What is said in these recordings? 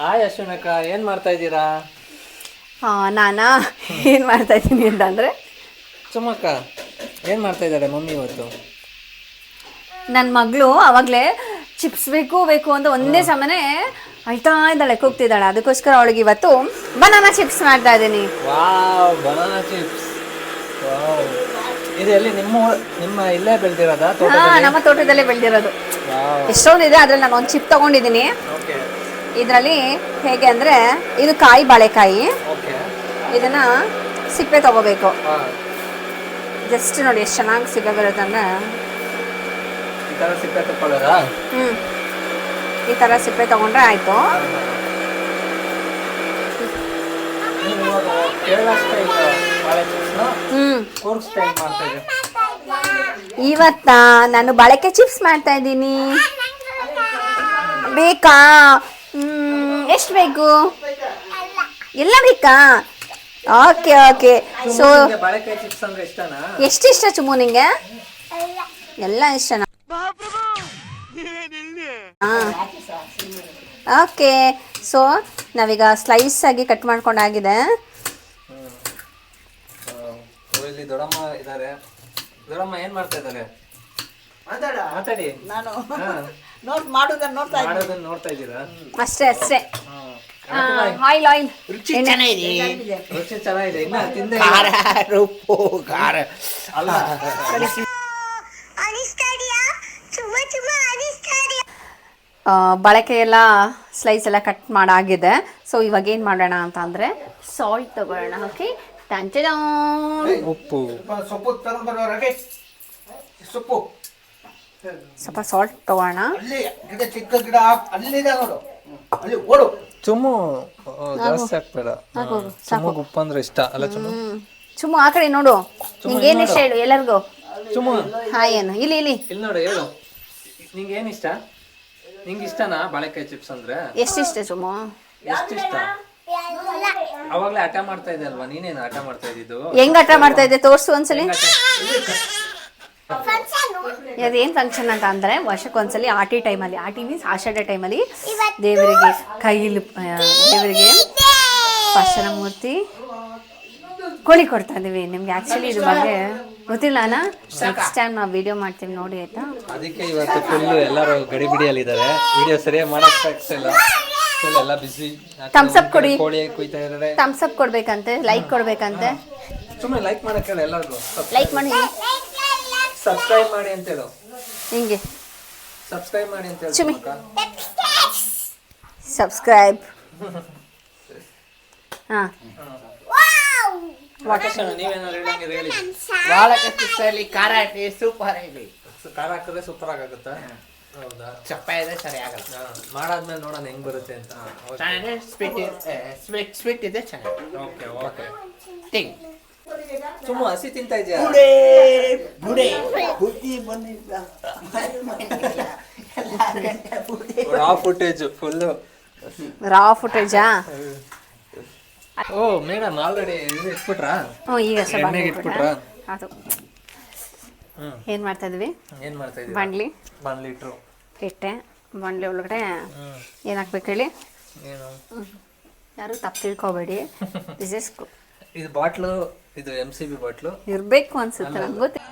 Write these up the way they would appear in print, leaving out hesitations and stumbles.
Hi ಅಶ್ವಿನಕ್ಕ, ಏನು ಮಾಡ್ತಾ ಇದ್ದೀರಾ? ನಾನಾ ಏನು ಮಾಡ್ತಾ ಇದ್ದೀನಿ ಅಂತಂದರೆ, ಸುಮಕ್ಕ ಏನು ಮಾಡ್ತಾ ಇದ್ದಾರೆ ಮಮ್ಮಿ ಇವತ್ತು? ನನ್ನ ಮಗಳು ಆವಾಗಲೇ ಚಿಪ್ಸ್ ಬೇಕು ಬೇಕು ಅಂತ ಒಂದೇ ಸಮನೆ ಅಳ್ತಾ ಇದ್ದಾಳೆ, ಕೂಗ್ತಿದ್ದಾಳೆ. ಅದಕ್ಕೋಸ್ಕರ ಅವಳಿಗೆ ಇವತ್ತು ಬನಾನಾ ಚಿಪ್ಸ್ ಮಾಡ್ತಾ ಇದ್ದೀನಿ. Wow, banana chips. ವಾವ್, ಇದು ಎಲ್ಲಿ ನಿಮ್ಮ ಇಲ್ಲೇ ಬೆಳೆದಿರೋದಾ? ನಮ್ಮ ತೋಟದಲ್ಲೇ ಬೆಳೆದಿರೋದು. ವಾವ್, ಎಷ್ಟೊಂದಿದೆ, ಅದ್ರಲ್ಲಿ ನಾನು ಒಂದು ಚಿಪ್ ತೊಗೊಂಡಿದ್ದೀನಿ. ಓಕೆ ಇದರಲ್ಲಿ ಹೇಗೆ ಅಂದರೆ, ಇದು ಕಾಯಿ ಬಾಳೆಕಾಯಿ. ಓಕೆ. ಇದನ್ನು ಸಿಪ್ಪೆ ತೊಗೋಬೇಕು. ಹಾಂ, ಜಸ್ಟ್ ನೋಡಿ ಎಷ್ಟು ಚೆನ್ನಾಗಿ ಸಿಪ್ಪೆ ಬರುತ್ತೆ ಅಂದರೆ, ಈ ಥರ ಸಿಪ್ಪೆ ತಗೊಳ್ಳೋದಾ? ಈ ಥರ ಸಿಪ್ಪೆ ತೊಗೊಂಡ್ರೆ ಆಯಿತು. ನೀವು ಇವಾಗ ಕೇರಳ ಸ್ಟೈಲ್ ಬಾಳೆ ಚಿಪ್ಸ್ನ ಕೂರ್ಗ್ ಸ್ಟೈಲ್ ಮಾಡ್ತಾ ಇದ್ದೀವಿ. ಇವತ್ತ ನಾನು ಬಾಳೆಕಾಯಿ ಚಿಪ್ಸ್ ಮಾಡ್ತಾ ಇದ್ದೀನಿ. ಬೇಕಾ? ಎಷ್ಟು ಬೇಕು? ಎಲ್ಲ ಬೇಕಾ? Okay okay. ಸೊ ಬಾಳೆಕಾಯಿ ಚಿಪ್ಸ್ ಅಂದ್ರೆ ಇಷ್ಟನಾ? ಎಷ್ಟು ಇಷ್ಟ ಚುಮ್ಮು ನಿಂಗೆ? ಎಲ್ಲ ಇಷ್ಟನಾ? ಓಕೆ. ಸೊ ನಾವೀಗ ಸ್ಲೈಸ್ ಆಗಿ ಕಟ್ ಮಾಡ್ಕೊಂಡಾಗಿದೆ. ಇಲ್ಲಿ ದೊಡ್ಡಮ್ಮ ಇದ್ದಾರೆ. ದೊಡ್ಡಮ್ಮ ಏನ್ ಮಾಡ್ತಾ ಇದ್ದಾರೆ? ಮಾತಾಡಿ. ನಾನು ಮಾಡೋದನ್ನ ನೋಡ್ತಾ ಇದ್ದೀರಾ? ಅಷ್ಟೇ ಅಷ್ಟೇ. Oil oil. ರುಚಿ ಚೆನ್ನಾಗಿದೆ. ರುಚಿ ಚೆನ್ನಾಗಿದೆ. ಇನ್ನ ತಿಂದೆ ಖಾರ ಉಪ್ಪು ಖಾರ ಅಲ್ಲ. ಬಾಳೆಕಾಯಿ ಎಲ್ಲ ಸ್ಲೈಸ್ ಎಲ್ಲ ಕಟ್ ಮಾಡಾಗಿದೆ. ಸೊ ಇವಾಗ ಏನು ಮಾಡೋಣ ಅಂತ ಅಂದರೆ, ಸಾಲ್ಟ್ ತಗೊಳ್ಳೋಣ. ಓಕೆ, ಉಪ್ಪು, ಸೊಪ್ಪು ತಗೊಂಡ್ಬರೋರಿಗೆ ಸೊಪ್ಪು ಸ್ವಲ್ಪ ಸಾಲ್ಟ್ ತಗೋಣ. ಅಲ್ಲಿ ಗಿಡ ಚಿಕ್ಕ ಗಿಡ ಅಲ್ಲಿದೆ ನೋಡು, ಅಲ್ಲಿ ಓಡು. ಚುಮ್ಮು ಜಾಸ್ತಿ ಹಾಕ್ಬೇಡ. ಚುಮ್ಮಗೆ ಉಪ್ಪು ಅಂದ್ರೆ ಇಷ್ಟ ಅಲ್ಲ ಚುಮ್ಮು? ಚುಮ್ಮು ಆ ಕಡೆ ನೋಡು. ನಿಂಗೆ ಏನು ಇಷ್ಟ ಹೇಳು ಎಲ್ಲರಿಗೂ. ಚುಮ್ಮು ಹಾಯ್ ಏನು ಇಲ್ಲಿ ಇಲ್ಲಿ ಇಲ್ಲಿ ನೋಡು, ಹೇಳು ನಿಂಗೆ ಏನು ಇಷ್ಟ? ನಿಂಗೆ ಇಷ್ಟನಾ ಬಾಳೆಕಾಯಿ ಚಿಪ್ಸ್ ಅಂದ್ರೆ? ಎಷ್ಟಿಷ್ಟ ಚುಮ್ಮು? ಎಷ್ಟಿಷ್ಟ? ಅವಾಗ್ಲೇ ಹಠ ಮಾಡ್ತಾ ಇದ್ದೆ ಅಲ್ವಾ? ನೀನೇನು ಹಠ ಮಾಡ್ತಾ ಇದ್ದಿದ್ದು? ಹೆಂಗ್ ಹಠ ಮಾಡ್ತಾ ಇದ್ದೆ ತೋರ್ಸು ಒಂದ್ಸಲಿ. ಅದೇನು ಫಂಕ್ಷನ್ ಅಂತ ಅಂದರೆ, ವರ್ಷಕ್ಕೊಂದ್ಸಲಿ ಆಟಿ ಟೈಮಲ್ಲಿ, ಆಟಿ ಮೀನ್ಸ್ ಆಷಾಢ ಟೈಮಲ್ಲಿ ದೇವರಿಗೆ ಕೈಲಿ ದೇವರಿಗೆ ಪಾಶನ ಮೂರ್ತಿ ಕೋಳಿ ಕೊಡ್ತಾ ಇದೀವಿ. ನಿಮ್ಗೆ ಆ್ಯಕ್ಚುಲಿ ಇದ್ರ ಬಗ್ಗೆ ಗೊತ್ತಿಲ್ಲ ಅಣ್ಣ. ನೆಕ್ಸ್ಟ್ ಟೈಮ್ ನಾವು ವಿಡಿಯೋ ಮಾಡ್ತೀವಿ ನೋಡಿ, ಆಯ್ತಾ? ಅದಕ್ಕೆ ಇವತ್ತು ಫುಲ್ ಎಲ್ಲರೂ ಗಡಿಬಿಡಿಯಲ್ಲಿದ್ದಾರೆ. ವಿಡಿಯೋ ಸರಿಯಾಗಿ ಮಾಡಕ್ ಆಗ್ತಿಲ್ಲ, ಫುಲ್ ಎಲ್ಲ ಬಿಸಿ. ಥಮ್ಸ್ ಅಪ್ ಕೊಡಿ. ಕೋಳಿ ಕುಯ್ತಾ ಇದ್ದಾರೆ. ಥಮ್ಸ್ ಅಪ್ ಕೊಡ್ಬೇಕಂತೆ, ಲೈಕ್ ಕೊಡ್ಬೇಕಂತೆ. ಸುಮ್ಮನೆ ಲೈಕ್ ಮಾಡಕ್ಕೆ ಹೇಳಿ ಎಲ್ಲರಿಗೂ. ಲೈಕ್ ಮಾಡಿ, ಸಬ್ಸ್ಕ್ರೈಬ್ ಮಾಡಿ ಅಂತ ಹೇಳು. ಹಿಂಗೆ ಸಬ್ಸ್ಕ್ರೈಬ್ ಮಾಡಿ ಅಂತ ಹೇಳಿ. ಚುಮ್ಮಿ ಸಬ್ಸ್ಕ್ರೈಬ್. ಹಾಂ, ನೀವೇನಾದ್ರು ಹೇಳಂಗಿದ್ರೆ ಹೇಳಿ. ಬಾಳೆಕಾಯಿ ಖಾರ ಹಾಕಿ ಸೂಪರ್ ಆಗಿ ಖಾರ ಹಾಕಿದ್ರೆ ಸೂಪರ್ ಆಗುತ್ತಾ? ಹೌದಾ? ಚಪ್ಪ ಇದೆ ಸರಿ ಆಗಲ್ಲ. ಮಾಡಾದ್ಮೇಲೆ ನೋಡೋಣ ಹೆಂಗ್ ಬರುತ್ತೆ ಅಂತ. ಚೆನ್ನಾಗಿದೆ. ಸ್ವೀಟ್ ಇದೆ ಚೆನ್ನಾಗಿ. Okay okay. ತಿಂಗ್ ಸುಮ್ಮ ಹಸಿ ತಿಂತಾ ಇದೆಯಾ? ಬುಡೆ ಬುದ್ಧಿ ಬಂದಿದ್ದ ರಾ ಫುಟೇಜ್ ಫುಲ್ಲು. ರಾ ಫುಟೇಜಾ? ಓ ಮೇಡಮ್, ಆಲ್ರೆಡಿ ಇದು ಇಟ್ಬಿಟ್ರಾ? ಹ್ಞೂ, ಈಗ ಎಣ್ಣೆಗೆ ಇಟ್ಬಿಟ್ರಾ? ಅದು ಏನು ಮಾಡ್ತಾ ಇದ್ವಿ? ಏನು ಮಾಡ್ತಾ ಇದ್ದೀವಿ? ಬಾಣಲಿ ಇಟ್ರು. ಇಟ್ಟೆ. ಬಾಣಲಿ ಒಳಗಡೆ ಏನು ಹಾಕ್ಬೇಕು ಹೇಳಿ? ಏನು? ಯಾರು ತಪ್ಪು ತಿಳ್ಕೊಬೇಡಿ. ದಿಸ್ ಇಸ್ ಇದು ಬಾಟ್ಲು, ಇದು MCB ಬಾಟ್ಲು ಇರಬೇಕು ಅನ್ಸುತ್ತೆ, ನಂಗೆ ಗೊತ್ತಿಲ್ಲ.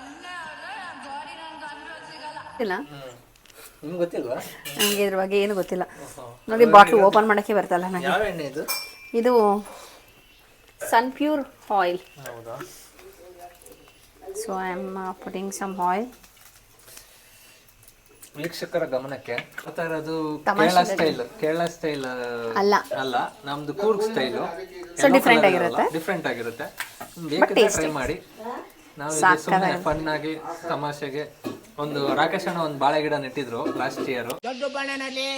ನಿಮ್ಗೆ ಗೊತ್ತಿಲ್ವಾ? ನನಗೆ ಇದ್ರ ಬಗ್ಗೆ ಏನು ಗೊತ್ತಿಲ್ಲ. ನೋಡಿ, ಬಾಟ್ಲು ಓಪನ್ ಮಾಡೋಕ್ಕೆ ಬರ್ತಲ್ಲ ನನಗೆ. ಯಾವ ಎಣ್ಣೆ ಇದು? ಇದು ಸನ್ ಪ್ಯೂರ್ ಆಯಿಲ್. ಹೌದಾ? So I am putting some oil. ವೀಕ್ಷಕರ ಗಮನಕ್ಕೆ ಗೊತ್ತಾ ಇರೋದು ಕೇರಳ ಸ್ಟೈಲ್ ಅಲ್ಲ, ಅಲ್ಲ, ನಮ್ದು ಕೂರ್ಗ್ ಸ್ಟೈಲು. ಸೊ ಡಿಫ್ರೆಂಟ್ ಆಗಿರುತ್ತೆ. ಬೇಕಿದ್ರೆ ಟ್ರೈ ಮಾಡಿ. ನಾವು ಸುಮ್ಮನೆ ಫನ್ ಆಗಿ ತಮಾಷೆಗೆ ಒಂದು ರಾಕೇಶ್ ಅಣ್ಣ ಒಂದು ಬಾಳೆ ಗಿಡ ನೆಟ್ಟಿದ್ರು ಲಾಸ್ಟ್ ಇಯರ್. ದೊಡ್ಡ ಬಾಳೆನಲ್ಲಿ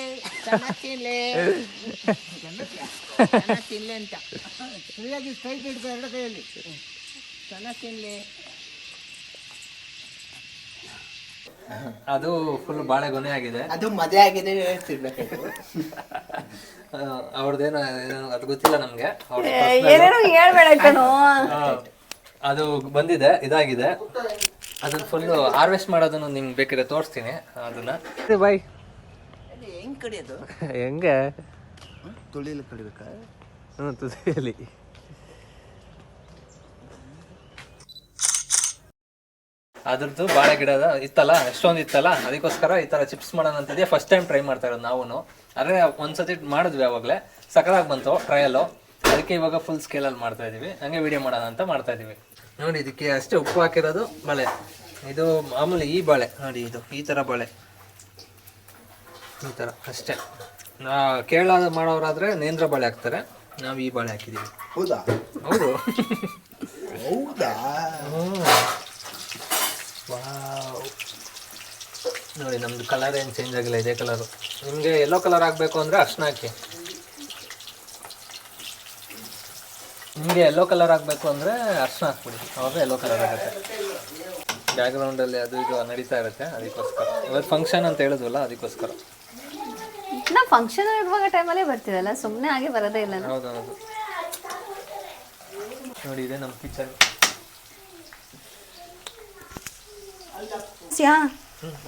ತಿನ್ಲೆ ಅಂತ ಸರಿಯಾಗಿ ಸ್ಟ್ರೈಟ್ ಇಡ್ಕೊ ಎರಡು ಕೈಯಲ್ಲಿ ಚೆನ್ನಾಗಿ ತಿನ್ಲಿ. ಅದು ಫುಲ್ ಬಾಳೆ ಗೊನೆ ಆಗಿದೆ. ಅದು ಮದುವೆ ಆಗಿದೆ ತಿನ್ಬೇಕು. ಅವ್ರದ್ದೇನೋ ಅದು ಗೊತ್ತಿಲ್ಲ ನಮ್ಗೆ. ಏನೇನೋ ಹೇಳ್ಬೇಡ ಕಣೋ. ಅದು ಬಂದಿದೆ, ಇದಾಗಿದೆ. ಅದನ್ನ ಫುಲ್ ಹಾರ್ವೆಸ್ಟ್ ಮಾಡೋದನ್ನು ನಿಮ್ಗೆ ಬೇಕಿದ್ರೆ ತೋರಿಸ್ತೀನಿ ಅದನ್ನ. ಬಾಯ್. ಹೆಂಗ್ ಕಡಿಯೋದು? ಹೆಂಗೆ ತುಳಿಲಿ ಕಡಿಬೇಕಾ? ತುದಿಯಲ್ಲಿ ಅದ್ರದ್ದು ಬಾಳೆ ಗಿಡದ ಇತ್ತಲ್ಲ, ಎಷ್ಟೊಂದು ಇತ್ತಲ್ಲ, ಅದಕ್ಕೋಸ್ಕರ ಈ ತರ ಚಿಪ್ಸ್ ಮಾಡೋಣ ಅಂತಿದ್ದೆ. ಫಸ್ಟ್ ಟೈಮ್ ಟ್ರೈ ಮಾಡ್ತಾ ಇರೋದು ನಾವು. ಆದರೆ ಒಂದ್ಸತಿ ಮಾಡಿದ್ವಿ ಅವಾಗಲೇ, ಸಕಲಾಗಿ ಬಂತು ಟ್ರಯಲ್ಲು. ಅದಕ್ಕೆ ಇವಾಗ ಫುಲ್ ಸ್ಕೇಲಲ್ಲಿ ಮಾಡ್ತಾ ಇದೀವಿ. ಹಂಗೆ ವಿಡಿಯೋ ಮಾಡೋಣ ಅಂತ ಮಾಡ್ತಾ ಇದೀವಿ. ನೋಡಿ, ಇದಕ್ಕೆ ಅಷ್ಟೇ ಉಪ್ಪು ಹಾಕಿರೋದು ಬಾಳೆ. ಇದು ಮಾಮೂಲಿ ಈ ಬಾಳೆ ನೋಡಿ, ಇದು ಈ ಥರ ಬಾಳೆ, ಈ ಥರ ಅಷ್ಟೇ. ಕೇರಳ ಮಾಡೋರಾದ್ರೆ ನೇಂದ್ರ ಬಾಳೆ ಹಾಕ್ತಾರೆ, ನಾವು ಈ ಬಾಳೆ ಹಾಕಿದ್ದೀವಿ. ಹೌದಾ? ಹೌದು. ಹೌದಾ? ನೋಡಿ, ನಮ್ದು ಕಲರ್ ಏನು ಚೇಂಜ್ ಆಗಿಲ್ಲ, ಇದೇ ಕಲರು. ನಿಮಗೆ ಯೆಲ್ಲೋ ಕಲರ್ ಆಗಬೇಕು ಅಂದರೆ ಅರ್ಶಿನ ಹಾಕಿ. ನಿಮಗೆ ಯೆಲ್ಲೋ ಕಲರ್ ಆಗಬೇಕು ಅಂದರೆ ಅರ್ಶಿನ ಹಾಕ್ಬಿಡಿ, ಅವಾಗ ಯೆಲ್ಲೋ ಕಲರ್ ಆಗುತ್ತೆ. ಬ್ಯಾಕ್ಗ್ರೌಂಡಲ್ಲಿ ಅದು ಇದು ನಡೀತಾ ಇರುತ್ತೆ, ಅದಕ್ಕೋಸ್ಕರ. ಇವತ್ತು ಫಂಕ್ಷನ್ ಅಂತ ಹೇಳಿದ್ವಲ್ಲ, ಅದಕ್ಕೋಸ್ಕರ. ನಾವು ಫಂಕ್ಷನ್ ಇರುವಾಗ ಟೈಮಲ್ಲೇ ಬರ್ತೀವಲ್ಲ, ಸುಮ್ಮನೆ ಹಾಗೆ ಬರೋದೇ ಇಲ್ಲ. ಹೌದೌದು. ನೋಡಿ, ಇದೆ ನಮ್ಮ ಕಿಚನ್.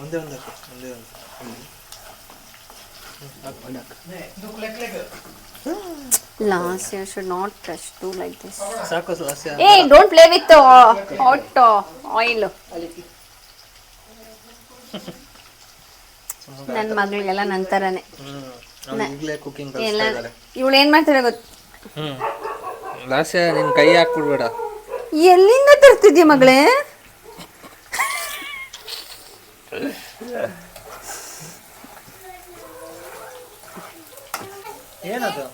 ಒಂದೇ ಒಂದು Last year should not touch too like this. ಸಾಕು ಲಾಸ್ಯ. Hey, don't play with hot oil. ನನ್ನ ಮಗಳಿಗೆಲ್ಲ ನನ್ನ ಥರನೇ. ಈಗಲೇ ಕುಕಿಂಗ್ ಕಲಿಸ್ತಾ ಇದ್ದಾರೆ. ಇವಳು ಏನು ಮಾಡ್ತಾಳೆ ಗೊತ್ತು? ಲಾಸ್ಯ, ನಿನ್ನ ಕೈ ಹಾಕ್ಬಿಡ್ಬೇಡ. ಎಲ್ಲಿಂದ ತರ್ತಿದ್ಯಾ ಮಗಳೇ? ಏನದು?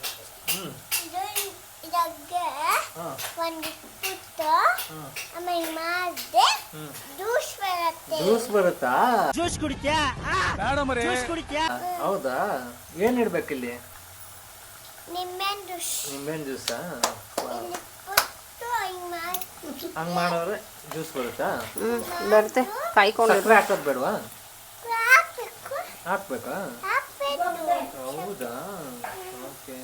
ಜ್ಯೂಸ್ ಬರುತ್ತಾ? ಜ್ಯೂಸ್ ಕುಡಿತ್ಯಾ? ಹೌದಾ? ಏನ್ ಇಡ್ಬೇಕಿಲ್ಲಿ? ನಿಂಬೆಹಣ್ಣು ಜ್ಯೂಸಾ? ಹಂಗ್ ಮಾಡೋದ್ರೆ ಜ್ಯೂಸ್ ಬರುತ್ತಾ? ಬರುತ್ತೆ. ಕಾಯ್ಕೊಂಡು ಸಕ್ಕರೆ ಹಾಕೋದ್ ಬೇಡವಾ? ಹಾಕ್ಬೇಕಾ? ಹೌದಾ? ಓಕೆ.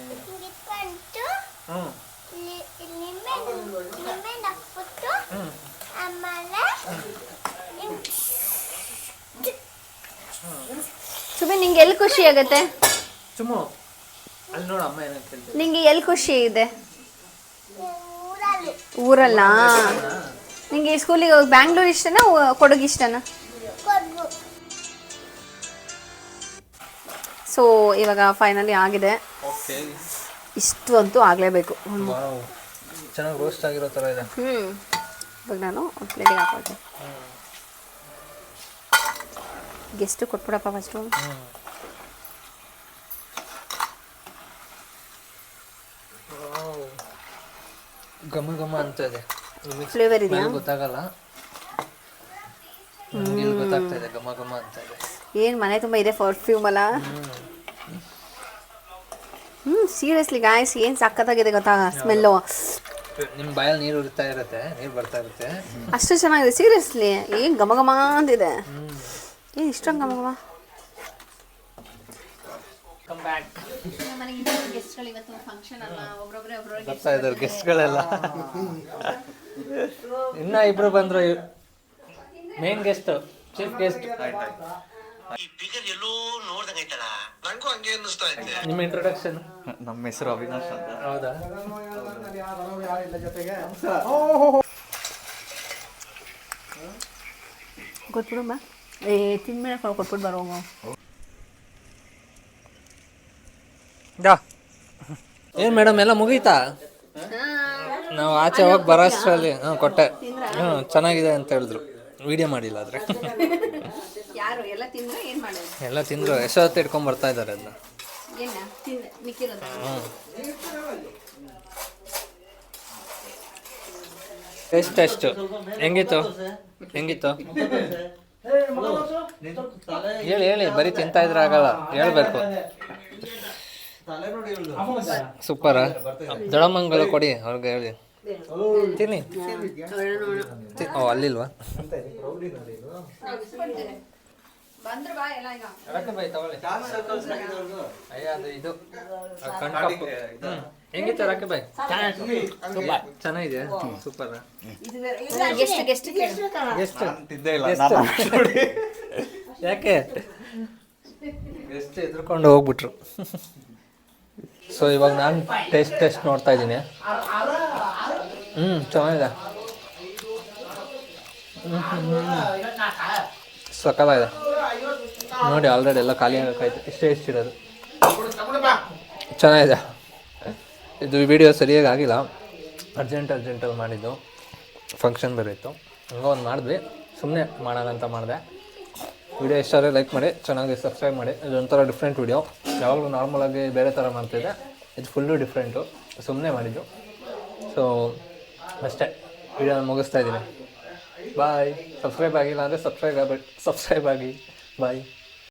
ಸುಮ್ಮನೆ ನಿಂಗೆ ಎಲ್ಲಿ ಖುಷಿ ಆಗುತ್ತೆ? ಚುಮ್ಮು ಅಲ್ಲಿ ನೋಡು, ಅಮ್ಮ ಏನಂತ ಹೇಳ್ತಾರೆ. ನಿಂಗೆ ಎಲ್ಲಿ ಖುಷಿ ಇದೆ? ಊರಲ್ಲ? ನಿಂಗೆ ಸ್ಕೂಲಿಗೆ ಹೋಗಿ ಬ್ಯಾಂಗ್ಳೂರ್ ಇಷ್ಟನಾ ಕೊಡಗು ಇಷ್ಟನಾ? ಸೊ ಇವಾಗ ಫೈನಲಿ ಆಗಿದೆ. ಓಕೆ, ಇಷ್ಟು ಅಂತೂ ಆಗಲೇಬೇಕು. ವಾವ್, ಚೆನ್ನಾಗಿ ರೋಸ್ಟ್ ಆಗಿರೋ ಥರ ಇದೆ. ಇವಾಗ ನಾನು ಒಂದು ಪ್ಲೇಟಿಗೆ ಹಾಕೊಳ್ತೀನಿ. Guest ಕೊಟ್ಬಿಡಪ್ಪ first. ಘಮ ಘಮ ಅಂತ ಇದೆ. ಫ್ಲೇವರ್ ಇದೆಯಾ? ಗೊತ್ತಾಗಲ್ಲ, ಇಲ್ಲಿ ಗೊತ್ತಾಗ್ತಾ ಇದೆ, ಘಮ ಘಮ ಅಂತ ಇದೆ. ಏನು ಮನೆ ತುಂಬ ಇದೆ ಪರ್ಫ್ಯೂಮ್ ಅಲ್ಲ? ಸೀರಿಯಸ್ಲಿ ಗಾಯ್ಸ್, ಏನು ಸಕ್ಕತ್ತಾಗಿದೆ ಗೊತ್ತಾ ಸ್ಮೆಲ್ಲು. ನಿಮ್ಮ ಬಾಯಲ್ಲಿ ನೀರು ಉರಿತಾ ಇರುತ್ತೆ, ನೀರು ಬರ್ತಾ ಇರುತ್ತೆ. ಅಷ್ಟು ಚೆನ್ನಾಗಿದೆ ಸೀರಿಯಸ್ಲಿ. ಏನು ಘಮ ಘಮ ಅಂತಿದೆ. ಏನು ಇಷ್ಟೊಂದು ಘಮ ಘಮ. ಬರ್ತಾ ಇದ್ದಾರೆ ಗೆಸ್ಟ್ಗಳೆಲ್ಲ. ಇನ್ನ ಇಬ್ರು ಬಂದ್ರು. Main guest, chief guest. ನಿಮ್ಮ ಇಂಟ್ರೊಡಕ್ಷನ್? ನಮ್ಮ ಹೆಸರು ಅವಿನಾಶ್ ಅಂತ. ಹೌದಾ? ಕೊಟ್ಬಿಡಮ್ಮ. ತಿನ್ಮೇಲೆ ಕೊಟ್ಬಿಟ್ಟು ಬರೋಂಗ. ಏನ್ ಮೇಡಮ್, ಎಲ್ಲ ಮುಗೀತಾ? ನಾವು ಆಚೆ ಹೋಗಿ ಬರೋಷ್ಟರಲ್ಲಿ ಕೊಟ್ಟೆ. ಚೆನ್ನಾಗಿದೆ ಅಂತ ಹೇಳಿದ್ರು, ವಿಡಿಯೋ ಮಾಡಿಲ್ಲ ಆದ್ರೆ. ಯಾರು ಎಲ್ಲ ತಿಂದ್ರೆ ಏನು ಮಾಡೋದು? ಎಲ್ಲ ತಿಂದ್ರು, ಎಷ್ಟೊತ್ತು ಇಟ್ಕೊಂಡ್ ಬರ್ತಾ ಇದ್ದಾರೆ ಅದನ್ನ. ಟೆಸ್ಟ್ ಹೆಂಗಿತ್ತು? ಹೇಳಿ, ಬರೀ ತಿಂತಾ ಇದ್ರೆ ಆಗಲ್ಲ, ಹೇಳ್ಬೇಕು. ಸೂಪರಾ? ದೊಡಮಂಗಲ ಕೊಡಿ ಅವ್ರಿಗೆ, ಹೇಳಿ ತಿನ್ನಿ. ಓ, ಅಲ್ಲಿಲ್ವಾ? ಹೆಂಗಿತ್ತು ರಾಕೆ ಬಾಯ್? ಚೆನ್ನಾಗಿದೆ, ಸೂಪರ್. ಯಾಕೆ ಎಷ್ಟು ಎದ್ರುಕೊಂಡು ಹೋಗ್ಬಿಟ್ರು? ಸೊ ಇವಾಗ ನಾನು ಟೇಸ್ಟ್ ನೋಡ್ತಾ ಇದ್ದೀನಿ. ಚೆನ್ನಾಗಿದೆ. ಸಕ್ಕತ್ತಾಗಿದೆ ನೋಡಿ. ಆಲ್ರೆಡಿ ಎಲ್ಲ ಖಾಲಿ ಆಗೋಕ್ಕಾಯ್ತು. ಇಷ್ಟೇ ಇರೋದು. ಚೆನ್ನಾಗಿದೆ. ಇದು ವಿಡಿಯೋ ಸರಿಯಾಗಿ ಆಗಿಲ್ಲ, ಅರ್ಜೆಂಟಲ್ಲಿ ಮಾಡಿದ್ದು. ಫಂಕ್ಷನ್ ಬೇರೆ ಇತ್ತು, ಹಂಗೆ ಒಂದು ಮಾಡಿದ್ವಿ. ಸುಮ್ಮನೆ ಮಾಡೋಣ ಅಂತ ಮಾಡಿದೆ. ವಿಡಿಯೋ ಇಷ್ಟಾದರೆ ಲೈಕ್ ಮಾಡಿ, ಚೆನ್ನಾಗಿ ಸಬ್ಸ್ಕ್ರೈಬ್ ಮಾಡಿ. ಇದೊಂಥರ ಡಿಫ್ರೆಂಟ್ ವಿಡಿಯೋ. ಯಾವಾಗಲೂ ನಾರ್ಮಲಾಗಿ ಬೇರೆ ಥರ ಮಾಡ್ತಿದ್ದೆ, ಇದು ಫುಲ್ಲು ಡಿಫ್ರೆಂಟು. ಸುಮ್ಮನೆ ಮಾಡಿದ್ದು. ಸೊ ಅಷ್ಟೇ, ವಿಡಿಯೋನ ಮುಗಿಸ್ತಾ ಇದ್ದೀನಿ. ಬಾಯ್. ಸಬ್ಸ್ಕ್ರೈಬ್ ಆಗಿಲ್ಲ ಅಂದರೆ ಸಬ್ಸ್ಕ್ರೈಬ್ ಆಗಿ ಬಾಯ್.